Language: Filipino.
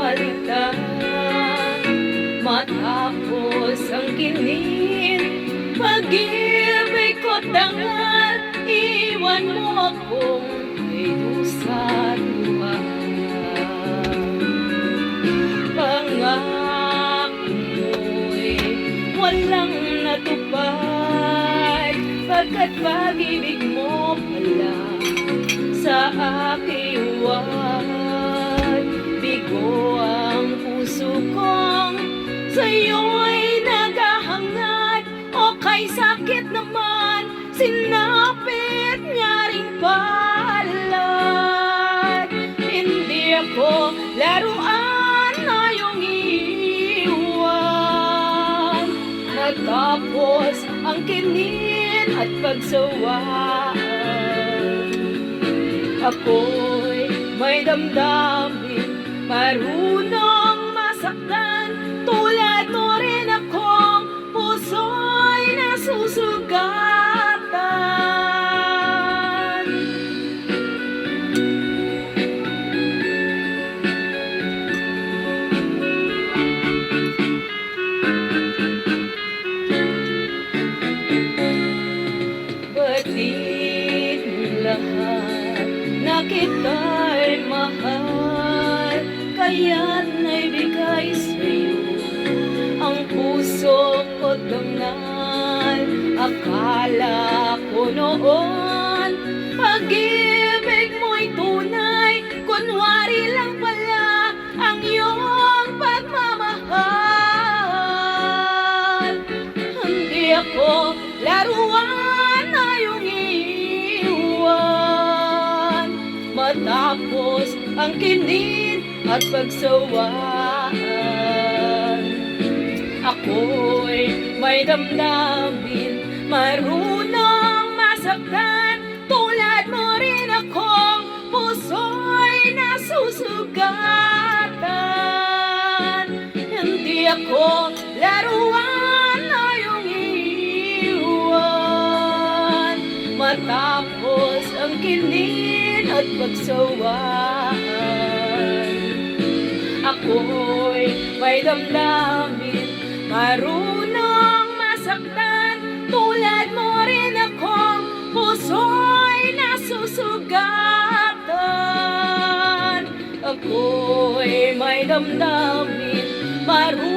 palitan. Matapos ang kinin, pag-ibig ko tangal, iwan mo akong may dusa luha. Pangako mo'y walang natupad, pagkat pag-ibig mo pala sa aking huwad. Bigo ang puso kong sa'yo'y naghahangad, o kay sakit naman sinapit niya ring palad. Hindi ako laruan na iyong iwan, natapos ang kinin at pagsawaan. Ako'y may damdamin, marunong masaktan, tulad mo rin akong puso'y nasusugatan. Batid lahat na kita'y mahal, kaya't naibigay sa'yo ang puso ko't dangal. Akala ko noon pag-ibig mo'y tunay, kunwari lang pala ang iyong pagmamahal. Hindi ako laruan na iyong iwan, matapos ang kinin at pagsawaan. Ako'y may damdamin, marunong masaktan, tulad mo rin akong puso'y nasusugatan. Hindi ako laruan na iyong iwan, matapos ang kinin at pagsawaan. Ako'y may damdamin, marunong masaktan, tulad mo rin akong puso'y nasusugatan. Ako'y may damdamin, marunong